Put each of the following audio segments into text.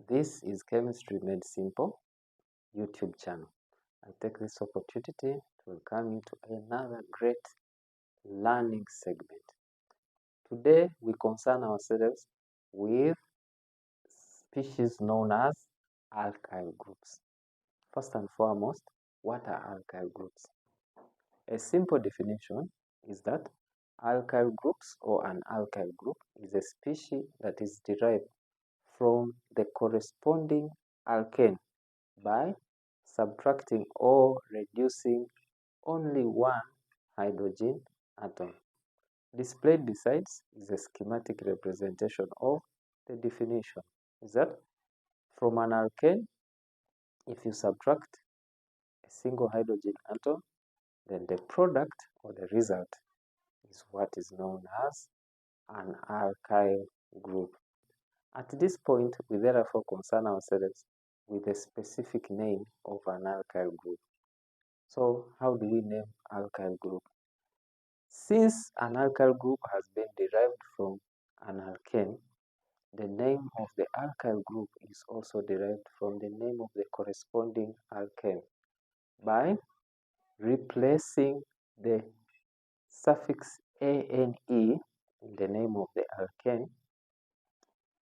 This is Chemistry Made Simple YouTube channel. I take this opportunity to welcome you to another great learning segment. Today we concern ourselves with species known as alkyl groups. First and foremost, what are alkyl groups? A simple definition is that alkyl groups or an alkyl group is a species that is derived from the corresponding alkane by subtracting or reducing only one hydrogen atom. Displayed besides is a schematic representation of the definition. Is that from an alkane, if you subtract a single hydrogen atom, then the product or the result is what is known as an alkyl group. At this point, we therefore concern ourselves with the specific name of an alkyl group. So, how do we name alkyl group? Since an alkyl group has been derived from an alkane, the name of the alkyl group is also derived from the name of the corresponding alkane by replacing the suffix ane in the name of the alkane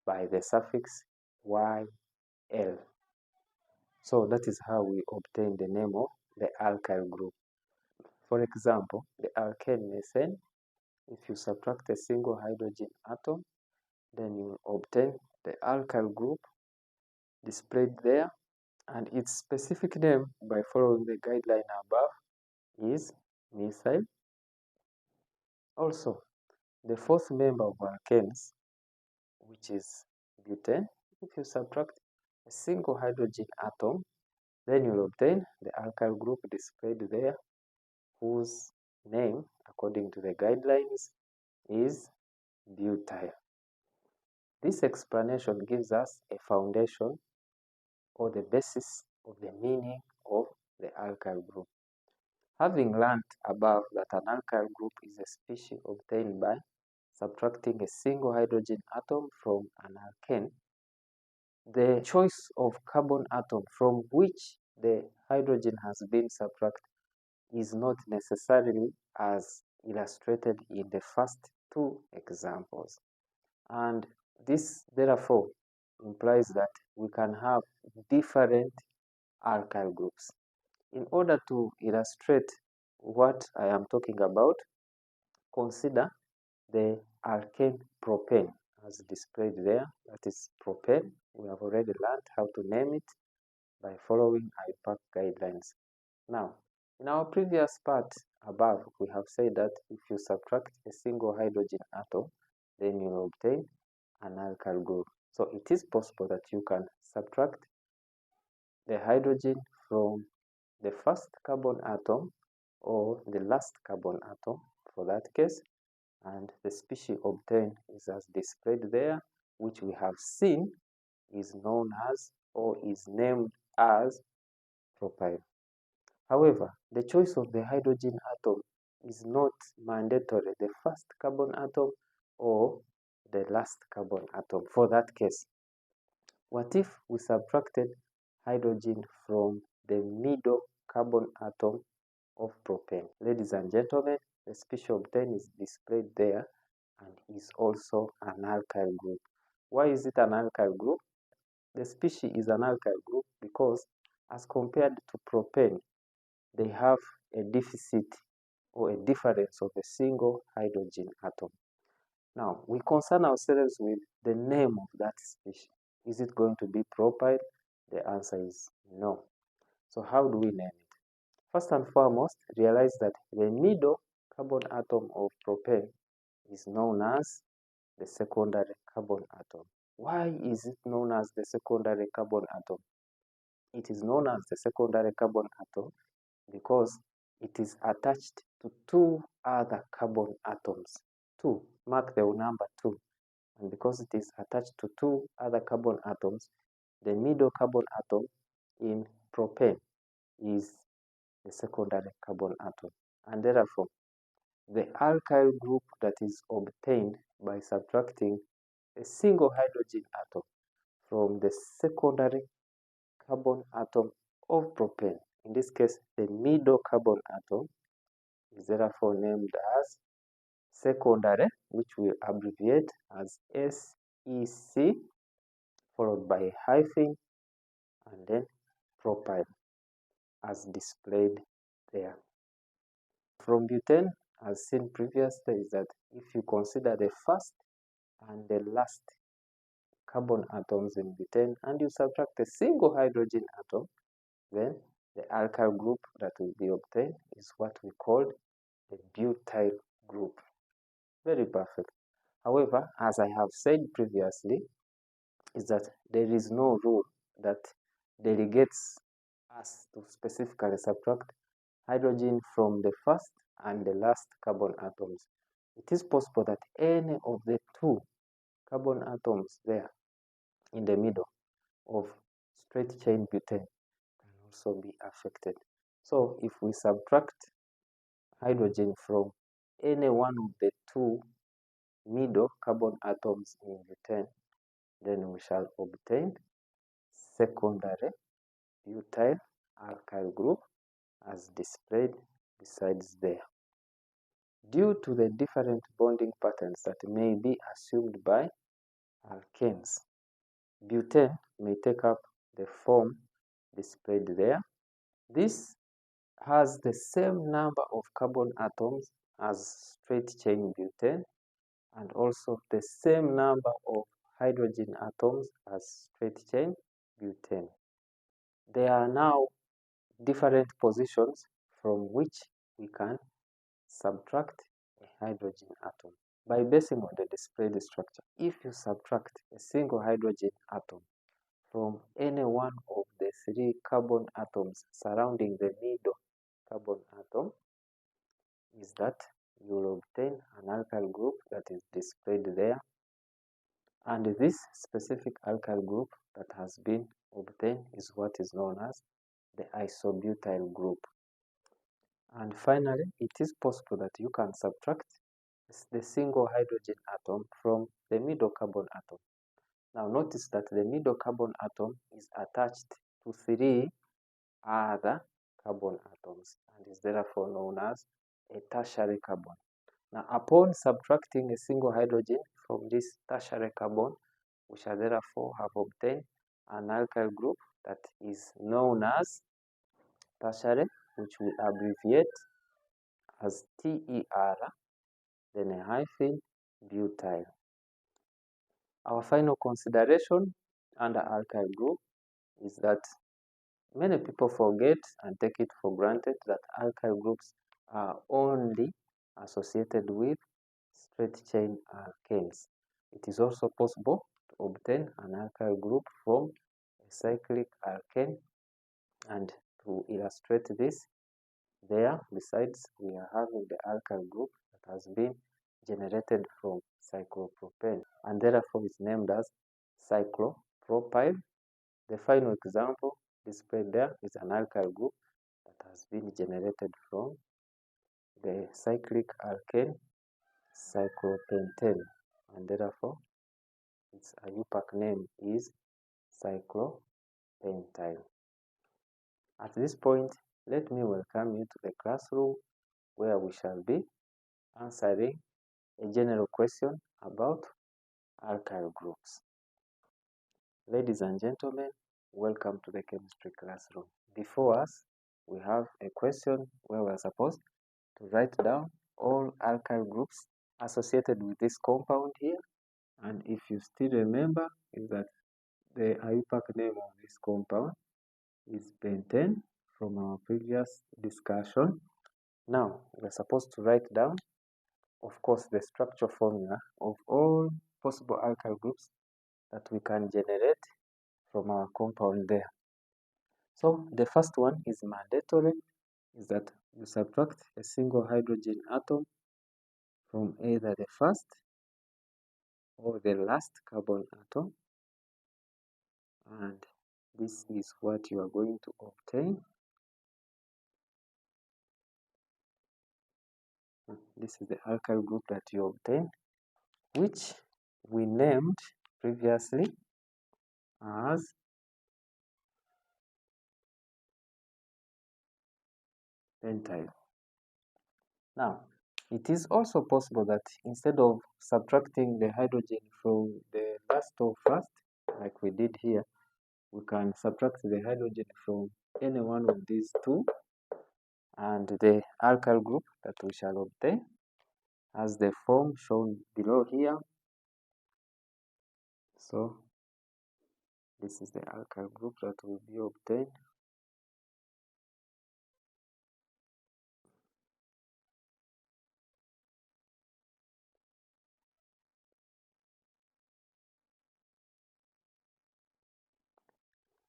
by the suffix yl. So that is how we obtain the name of the alkyl group. For example, the alkane methane, if you subtract a single hydrogen atom, then you obtain the alkyl group displayed there, and its specific name by following the guideline above is methyl. Also, the fourth member of alkanes, which is butane, if you subtract a single hydrogen atom, then you'll obtain the alkyl group displayed there, whose name, according to the guidelines, is butyl. This explanation gives us a foundation or the basis of the meaning of the alkyl group. Having learned above that an alkyl group is a species obtained by subtracting a single hydrogen atom from an alkane, the choice of carbon atom from which the hydrogen has been subtracted is not necessarily as illustrated in the first two examples. And this, therefore, implies that we can have different alkyl groups. In order to illustrate what I am talking about, consider the alkane propane as displayed there. That is propane. We have already learned how to name it by following IUPAC guidelines. Now, in our previous part above, we have said that if you subtract a single hydrogen atom, then you will obtain an alkyl group. So it is possible that you can subtract the hydrogen from the first carbon atom or the last carbon atom for that case, and the species obtained is as displayed there, which we have seen is known as or is named as propyl. However, the choice of the hydrogen atom is not mandatory, the first carbon atom or the last carbon atom for that case. What if we subtracted hydrogen from the middle carbon atom of propane? Ladies and gentlemen, the species obtained is displayed there and is also an alkyl group. Why is it an alkyl group? The species is an alkyl group because as compared to propane, they have a deficit or a difference of a single hydrogen atom. Now, we concern ourselves with the name of that species. Is it going to be propyl? The answer is no. So how do we name it? First and foremost, realize that the middle carbon atom of propane is known as the secondary carbon atom. Why is it known as the secondary carbon atom? It is known as the secondary carbon atom because it is attached to two other carbon atoms. 2, mark the number 2. And because it is attached to two other carbon atoms, the middle carbon atom in propane is the secondary carbon atom. And therefore, the alkyl group that is obtained by subtracting a single hydrogen atom from the secondary carbon atom of propane. In this case, the middle carbon atom is therefore named as secondary, which we abbreviate as SEC, followed by a hyphen, and then propyl, as displayed there. From butane, as seen previously, is that if you consider the first and the last carbon atoms in butane and you subtract a single hydrogen atom, then the alkyl group that will be obtained is what we call the butyl group. Very perfect. However, as I have said previously, is that there is no rule that delegates us to specifically subtract hydrogen from the first and the last carbon atoms. It is possible that any of the two carbon atoms there in the middle of straight chain butane can also be affected. So if we subtract hydrogen from any one of the two middle carbon atoms in butane, then we shall obtain secondary butyl alkyl group as displayed besides there. Due to the different bonding patterns that may be assumed by alkanes, butane may take up the form displayed there. This has the same number of carbon atoms as straight chain butane and also the same number of hydrogen atoms as straight chain butane. There are now different positions from which we can subtract a hydrogen atom. By basing on the displayed structure, if you subtract a single hydrogen atom from any one of the three carbon atoms surrounding the middle carbon atom, is that you will obtain an alkyl group that is displayed there. And this specific alkyl group that has been obtained is what is known as the isobutyl group. And finally, it is possible that you can subtract the single hydrogen atom from the middle carbon atom. Now notice that the middle carbon atom is attached to three other carbon atoms and is therefore known as a tertiary carbon. Now upon subtracting a single hydrogen from this tertiary carbon, we shall therefore have obtained an alkyl group that is known as tertiary, which we abbreviate as TER, then a hyphen, butyl. Our final consideration under alkyl group is that many people forget and take it for granted that alkyl groups are only associated with straight chain alkanes. It is also possible to obtain an alkyl group from a cyclic alkane, and to illustrate this, there besides we are having the alkyl group that has been generated from cyclopropane and therefore is named as cyclopropyl. The final example displayed there is an alkyl group that has been generated from the cyclic alkane cyclopentane, and therefore its IUPAC name is cyclopentyl. At this point, let me welcome you to the classroom where we shall be answering a general question about alkyl groups. Ladies and gentlemen, welcome to the chemistry classroom. Before us, we have a question where we are supposed to write down all alkyl groups associated with this compound here. And if you still remember, is that the IUPAC name of this compound is pentane from our previous discussion. Now, we're supposed to write down, of course, the structure formula of all possible alkyl groups that we can generate from our compound there. So the first one is mandatory, is that you subtract a single hydrogen atom from either the first or the last carbon atom, and this is what you are going to obtain. This is the alkyl group that you obtain, which we named previously as pentyl. Now, it is also possible that instead of subtracting the hydrogen from the last or first, like we did here, we can subtract the hydrogen from any one of these two, and the alkyl group that we shall obtain as the form shown below here. So this is the alkyl group that will be obtained.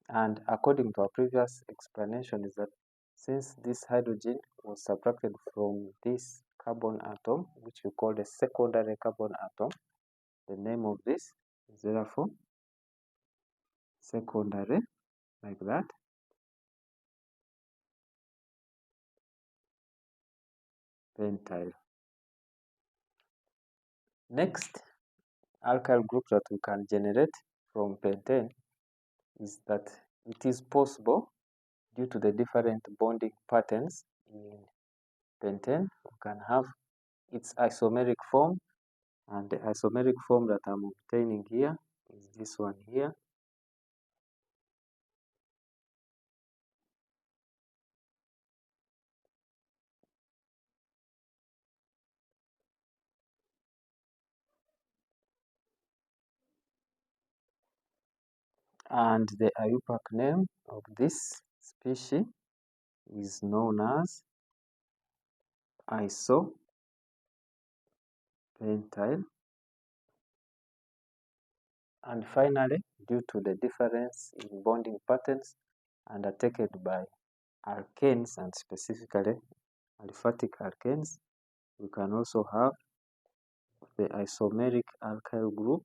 And according to our previous explanation is that since this hydrogen was subtracted from this carbon atom, which we call the secondary carbon atom, the name of this is therefore secondary, like that. Pentyl. Next alkyl group that we can generate from pentane is that it is possible, due to the different bonding patterns in pentane, we can have its isomeric form, and the isomeric form that I'm obtaining here is this one here. And the IUPAC name of this species is known as isopentyl. And finally, due to the difference in bonding patterns undertaken by alkanes, and specifically aliphatic alkanes, we can also have the isomeric alkyl group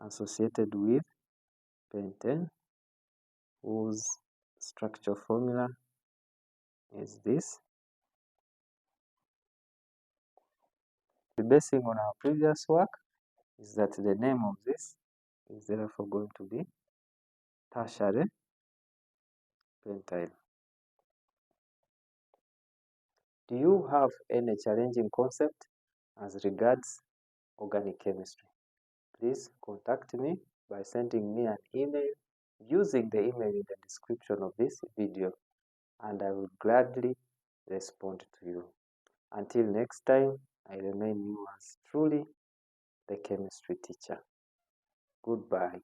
associated with pentane, whose structure formula is this. Basing on our previous work is that the name of this is therefore going to be tertiary pentyl. Do you have any challenging concept as regards organic chemistry? Please contact me by sending me an email using the email in the description of this video, and I will gladly respond to you. Until next time, I remain yours truly, the chemistry teacher. Goodbye.